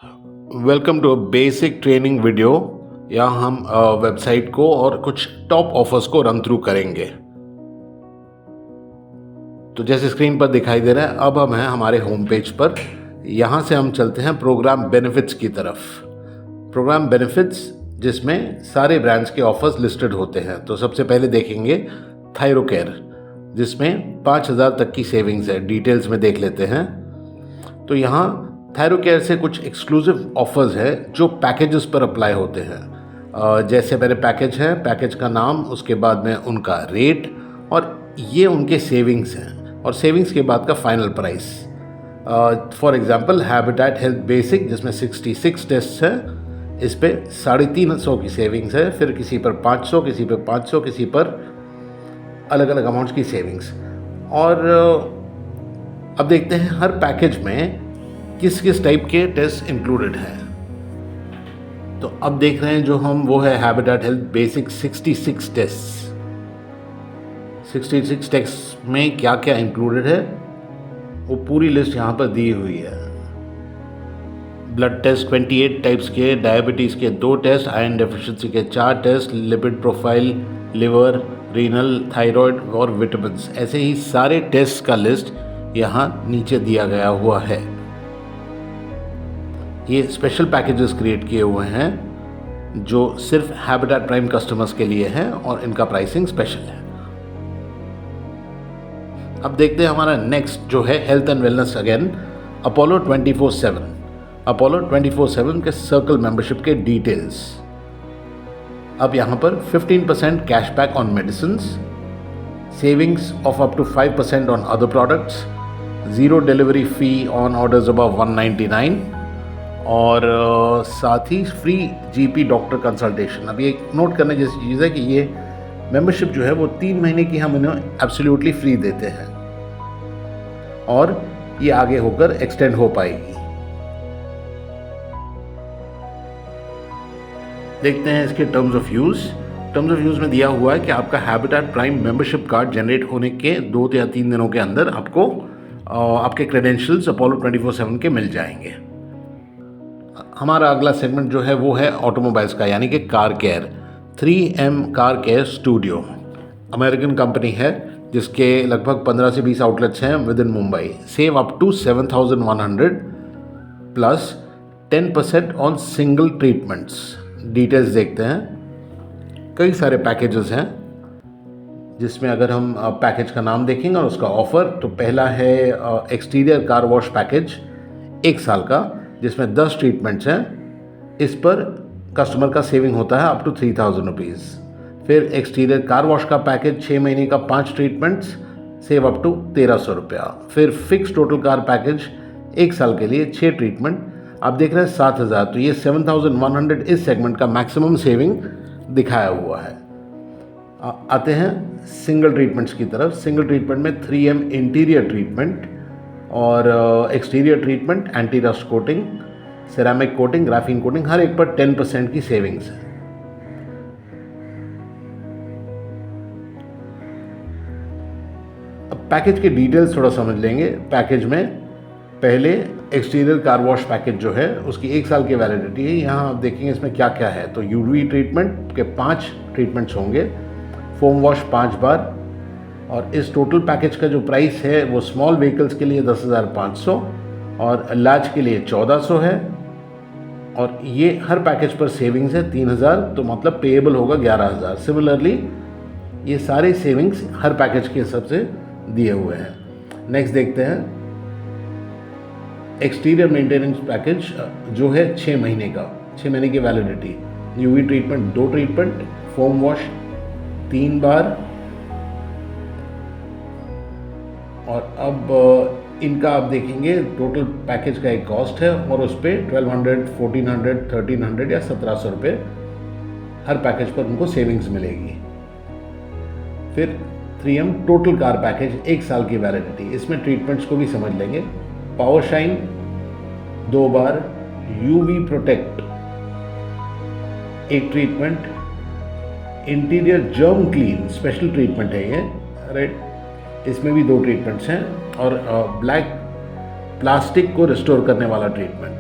Welcome to basic training video. यहाँ हम website को और कुछ टॉप ऑफर्स को रन थ्रू करेंगे। तो जैसे स्क्रीन पर दिखाई दे रहा है, अब हम हैं हमारे होम पेज पर। यहाँ से हम चलते हैं प्रोग्राम बेनिफिट्स की तरफ। प्रोग्राम बेनिफिट्स जिसमें सारे ब्रांड्स के ऑफर्स लिस्टेड होते हैं। तो सबसे पहले देखेंगे थायरोकेयर, जिसमें 5,000 तक की सेविंग्स है। डिटेल्स में देख लेते हैं। तो यहाँ थायरोकेयर से कुछ एक्सक्लूसिव ऑफर्स है जो पैकेजेस पर अप्लाई होते हैं। जैसे मेरे पैकेज है, पैकेज का नाम, उसके बाद में उनका रेट और ये उनके सेविंग्स हैं और सेविंग्स के बाद का final price. For example habitat health basic, जिसमें 66 टेस्ट है, इस पे 350 की सेविंग्स है। फिर किसी पर 500, किसी पर 500, किसी पर अलग अलग अमाउंट्स की सेविंग्स। और अब देखते हैं हर पैकेज में किस किस टाइप के टेस्ट इंक्लूडेड हैं। तो अब देख रहे हैं जो हम, वो है habitat health basic 66 test. 66 test में क्या क्या इंक्लूडेड है वो पूरी लिस्ट यहाँ पर दी हुई है। ब्लड टेस्ट 28 टाइप्स के, डायबिटीज़ के 2 टेस्ट, आयरन डेफिशिएंसी के 4 test, lipid profile, liver, renal, thyroid और विटामिन्स, ऐसे ही सारे टेस्ट का लिस्ट यहाँ नीचे दिया गया हुआ है। ये स्पेशल पैकेजेस क्रिएट किए हुए हैं जो सिर्फ हैबिटेट प्राइम कस्टमर्स के लिए हैं और इनका प्राइसिंग स्पेशल है। अब देखते हैं हमारा नेक्स्ट जो है health and wellness again, Apollo 24/7। Apollo 24/7 के सर्कल मेंबरशिप के डिटेल्स। अब यहाँ पर 15% cashback on medicines, savings of up to 5% on other products, 0 delivery fee on orders above 199 और साथ ही फ्री जीपी डॉक्टर कंसल्टेशन। अब ये नोट करने जैसी चीज़ है कि ये मेंबरशिप जो है वो 3 महीने की हम इन्हें एब्सोल्युटली फ्री देते हैं और ये आगे होकर एक्सटेंड हो पाएगी। देखते हैं इसके terms of use. Terms of use में दिया हुआ है कि आपका habitat prime membership card generate होने के 2 या 3 दिनों के अंदर आपको आपके क्रेडेंशियल्स अपोलो 24/7 के मिल जाएंगे। हमारा अगला सेगमेंट जो है वो है ऑटोमोबाइल्स का, यानी कि car care. 3M car care studio American company है जिसके लगभग 15 से 20 आउटलेट्स हैं within Mumbai. Save up to 7,100 plus 10% on single treatments. Details देखते हैं। कई सारे पैकेजेस हैं जिसमें अगर हम पैकेज का नाम देखेंगे और उसका ऑफ़र, तो पहला है एक्सटीरियर कार वॉश पैकेज 1 साल का, जिसमें 10 ट्रीटमेंट्स हैं। इस पर कस्टमर का सेविंग होता है अप टू 3,000 रुपीज़। फिर एक्सटीरियर कार वॉश का पैकेज 6 महीने का 5 ट्रीटमेंट्स, सेव अप टू 1,300 रुपया। फिर फिक्स टोटल कार पैकेज 1 साल के लिए 6 ट्रीटमेंट, आप देख रहे हैं 7,000। तो ये 7,100 इस सेगमेंट का मैक्सिमम सेविंग दिखाया हुआ है। आते हैं सिंगल ट्रीटमेंट्स की तरफ। सिंगल ट्रीटमेंट में 3M इंटीरियर ट्रीटमेंट और exterior treatment, anti rust coating, ceramic coating, graphene coating, हर एक पर 10% की सेविंग्स है। अब पैकेज के डिटेल्स थोड़ा समझ लेंगे। पैकेज में पहले एक्सटीरियर कार वॉश पैकेज जो है उसकी 1 साल की वैलिडिटी है। यहाँ आप देखेंगे इसमें क्या क्या है। तो यूवी ट्रीटमेंट के 5 ट्रीटमेंट्स होंगे, फोम वॉश 5 बार, और इस टोटल पैकेज का जो प्राइस है वो स्मॉल व्हीकल्स के लिए 10,500 और लार्ज के लिए 1,400 है। और ये हर पैकेज पर सेविंग्स है 3,000, तो मतलब पेएबल होगा 11,000। सिमिलरली ये सारे सेविंग्स हर पैकेज के हिसाब से दिए हुए हैं। नेक्स्ट देखते हैं एक्सटीरियर मेंटेनेंस पैकेज जो है 6 महीने का, 6 महीने की validity. UV treatment 2 treatment, foam wash 3 बार, और अब इनका आप देखेंगे टोटल पैकेज का एक कॉस्ट है और उस पर 1,200, 1,400, 1,300 या 1,700 रुपये हर पैकेज पर उनको सेविंग्स मिलेगी। फिर 3M टोटल कार पैकेज 1 साल की वैलिडिटी। इसमें ट्रीटमेंट्स को भी समझ लेंगे। पावर शाइन 2 बार, UV protect 1 treatment, interior germ clean special treatment है ये, राइट, इसमें भी 2 ट्रीटमेंट्स हैं, और ब्लैक प्लास्टिक को रिस्टोर करने वाला ट्रीटमेंट।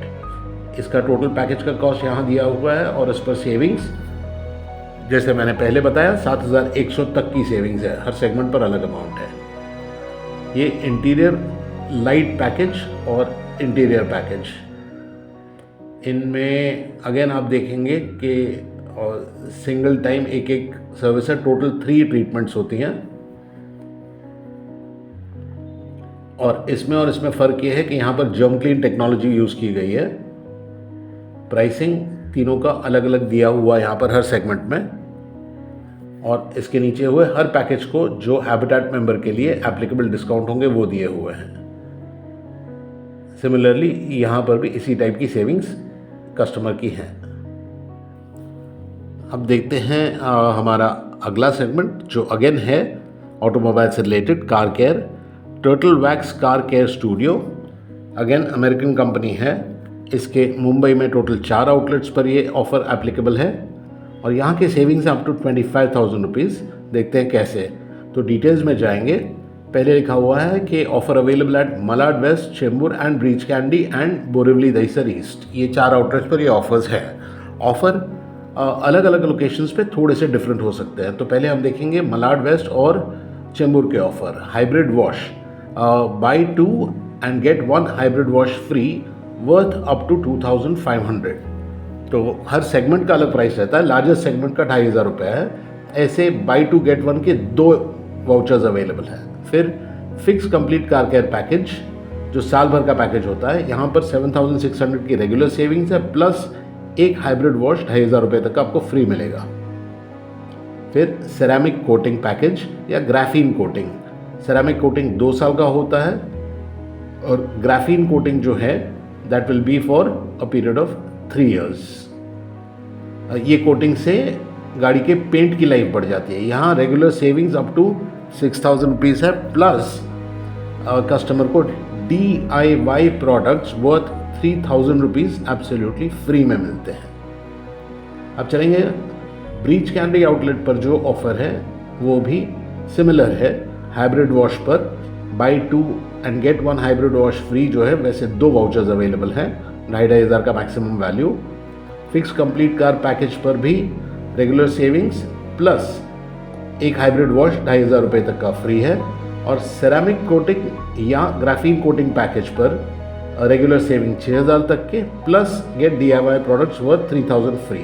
इसका टोटल पैकेज का कॉस्ट यहाँ दिया हुआ है और इस पर सेविंग्स जैसे मैंने पहले बताया 7100 तक की सेविंग्स है, हर सेगमेंट पर अलग अमाउंट है। ये इंटीरियर लाइट पैकेज और इंटीरियर पैकेज, इनमें अगेन आप देखेंगे कि सिंगल टाइम एक एक सर्विस है, टोटल 3 ट्रीटमेंट्स होती हैं। और इसमें फ़र्क ये है कि यहाँ पर जर्म क्लीन टेक्नोलॉजी यूज़ की गई है। प्राइसिंग तीनों का अलग अलग दिया हुआ है यहाँ पर हर सेगमेंट में, और इसके नीचे हुए हर पैकेज को जो हैबिटेट मेंबर के लिए एप्लीकेबल डिस्काउंट होंगे वो दिए हुए हैं। सिमिलरली यहाँ पर भी इसी टाइप की सेविंग्स कस्टमर की हैं। अब देखते हैं हमारा अगला सेगमेंट जो अगेन है ऑटोमोबाइल से related, car care. Turtle Wax car care studio, again American company है। इसके मुंबई में टोटल 4 आउटलेट्स पर ये ऑफ़र एप्लीकेबल है और यहाँ के सेविंग्स अप टू 25,000 रुपीज़। देखते हैं कैसे, तो डिटेल्स में जाएंगे। पहले लिखा हुआ है कि offer available at Malad west, Chembur and Breach Candy and Borivali Dahisar east. ये 4 आउटलेट्स पर ये ऑफर्स है। ऑफ़र अलग अलग लोकेशंस पे थोड़े से डिफरेंट हो सकते हैं। तो पहले हम देखेंगे मलाड वेस्ट और चेंबूर के offer. Hybrid wash, buy 2 and get 1 hybrid wash free worth up to 2,500। तो हर सेगमेंट का अलग प्राइस रहता है। लार्जेस्ट सेगमेंट का 2,500 रुपये है। ऐसे बाई 2 गेट 1 के 2 वाउचर्स अवेलेबल हैं। फिर fix complete car care package जो साल भर का पैकेज होता है, यहाँ पर 7,600 की रेगुलर सेविंग्स है, प्लस एक हाइब्रिड वॉश 2,500 रुपये तक आपको फ्री मिलेगा। फिर सेरामिक कोटिंग पैकेज या ग्राफीन कोटिंग। सेरामिक कोटिंग 2 साल का होता है और ग्राफीन कोटिंग जो है that will be for a period of 3 years. ये कोटिंग से गाड़ी के पेंट की लाइफ बढ़ जाती है। यहाँ regular savings up to 6,000 rupees है, प्लस कस्टमर को DIY products worth 3,000 rupees absolutely free में मिलते हैं। अब चलेंगे ब्रीच कैंडी आउटलेट पर जो ऑफ़र है वो भी सिमिलर है। हाइब्रिड वॉश पर buy 2 and get 1 hybrid wash free जो है, वैसे 2 वाउचर्स अवेलेबल हैं, 2,500 का maximum value. Fix complete car package पर भी रेगुलर सेविंग्स प्लस एक हाइब्रिड वॉश 2,500 रुपये तक का फ्री है। और सेरामिक कोटिंग या ग्राफीन कोटिंग पैकेज पर रेगुलर सेविंग 6,000 तक के, plus get DIY products worth 3,000 free.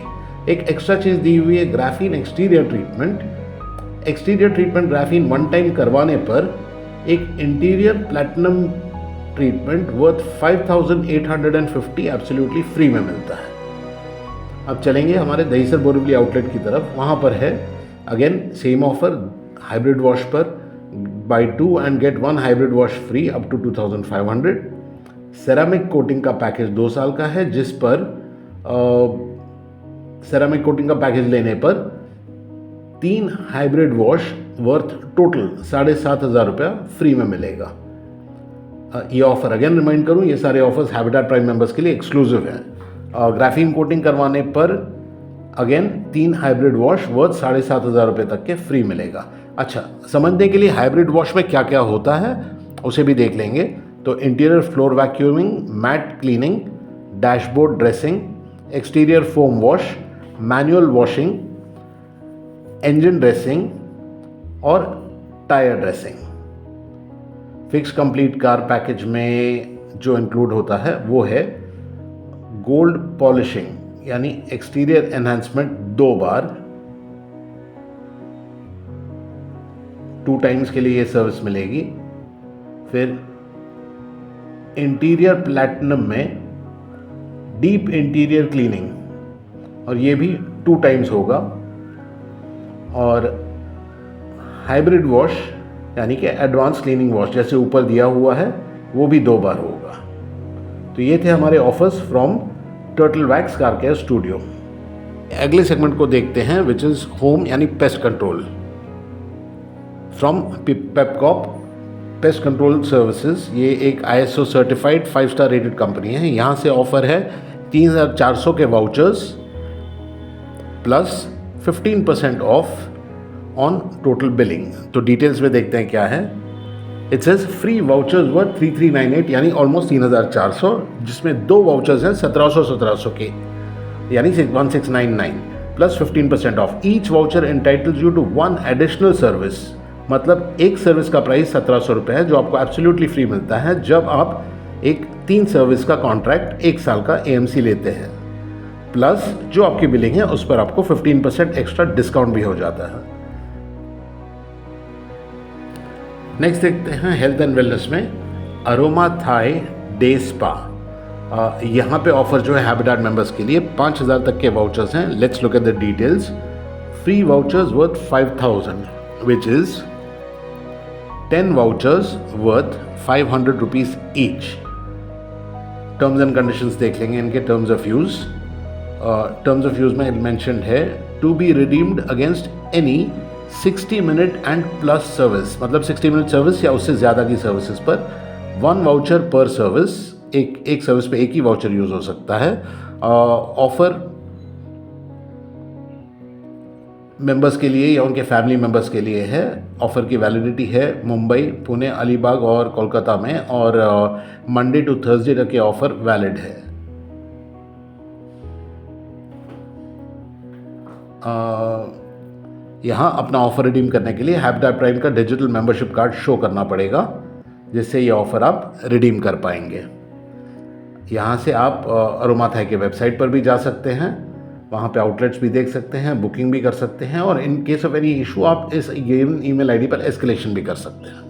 एक एक्स्ट्रा चीज़ दी हुई है, graphene exterior treatment. Exterior treatment graphene 1 time करवाने पर एक interior platinum treatment worth 5,850 absolutely free में मिलता है। अब चलेंगे हमारे दहिसर बोरिवली आउटलेट की तरफ। वहाँ पर है again same offer, hybrid wash पर buy 2 and get 1 hybrid wash free up to 2,500। Ceramic coating का पैकेज 2 साल का है, जिस पर सेरामिक कोटिंग का पैकेज लेने पर 3 हाइब्रिड वॉश वर्थ टोटल 7,500 रुपया फ्री में मिलेगा। ये ऑफ़र अगेन रिमाइंड करूँ, ये सारे ऑफर्स हैबिटेट प्राइम मेंबर्स के लिए एक्सक्लूसिव हैं। ग्राफीन कोटिंग करवाने पर अगेन 3 हाइब्रिड वॉश वर्थ 7,500 रुपये तक के फ्री मिलेगा। अच्छा, समझने के लिए हाइब्रिड वॉश में क्या क्या होता है उसे भी देख लेंगे। तो interior floor vacuuming, mat cleaning, dashboard dressing, exterior foam wash, manual washing, engine dressing और tyre dressing. Fix complete car package में जो इंक्लूड होता है वो है गोल्ड पॉलिशिंग, यानी एक्सटीरियर एनहांसमेंट 2 बार, 2 टाइम्स के लिए ये सर्विस मिलेगी। फिर इंटीरियर प्लैटिनम में डीप इंटीरियर क्लीनिंग, और ये भी 2 टाइम्स होगा। और हाइब्रिड वॉश यानी कि एडवांस क्लीनिंग वॉश जैसे ऊपर दिया हुआ है वो भी 2 बार होगा। तो ये थे हमारे offers from Turtle Wax car care studio. अगले सेगमेंट को देखते हैं विच इज़ होम यानी pest control. From Pepcop pest control services, ये एक ISO certified 5 star rated company है। यहाँ से ऑफ़र है 3,400 के vouchers plus 15% off on total billing. तो डिटेल्स में देखते हैं क्या है। It says free vouchers worth 3398 यानी ऑलमोस्ट 3400, जिसमें 2 वाउचर्स हैं 1700 के यानी 1699 plus 15% off. Each voucher entitles you to 1 additional service, मतलब एक सर्विस का प्राइस 1700 रुपये है जो आपको एब्सोल्युटली फ्री मिलता है जब आप एक 3 सर्विस का कॉन्ट्रैक्ट 1 साल का AMC लेते हैं, प्लस जो आपकी बिलिंग है उस पर आपको 15% एक्स्ट्रा डिस्काउंट भी हो जाता है। नेक्स्ट देखते हैं हेल्थ एंड वेलनेस में अरोमा थाई डे स्पा। यहाँ पे ऑफर जो है हैबिटेट मेंबर्स के लिए 5000 तक के वाउचर्स हैं। Let's look at the details. Free vouchers worth 5000 which is 10 vouchers worth 500 rupees each. Terms and conditions देख लेंगे इनके terms of use. Terms of use में मेंशन्ड है to be redeemed against any 60 minute and plus service, मतलब 60 minute service या उससे ज़्यादा की सर्विसेज पर 1 वाउचर पर सर्विस, एक सर्विस पे एक ही वाउचर यूज़ हो सकता है। ऑफ़र मेंबर्स के लिए या उनके फैमिली मेंबर्स के लिए है। ऑफ़र की वैलिडिटी है मुंबई, पुणे, अलीबाग और कोलकाता में, और मंडे टू थर्सडे तक के ऑफ़र वैलिड है। यहाँ अपना ऑफ़र रिडीम करने के लिए हैबिटेट प्राइम का डिजिटल मेंबरशिप कार्ड शो करना पड़ेगा, जिससे ये ऑफ़र आप रिडीम कर पाएंगे। यहाँ से आप अरोमा थाई के वेबसाइट पर भी जा सकते हैं, वहाँ पे आउटलेट्स भी देख सकते हैं, बुकिंग भी कर सकते हैं, और in case of any issue आप इस ईमेल आईडी पर एस्केलेशन भी कर सकते हैं।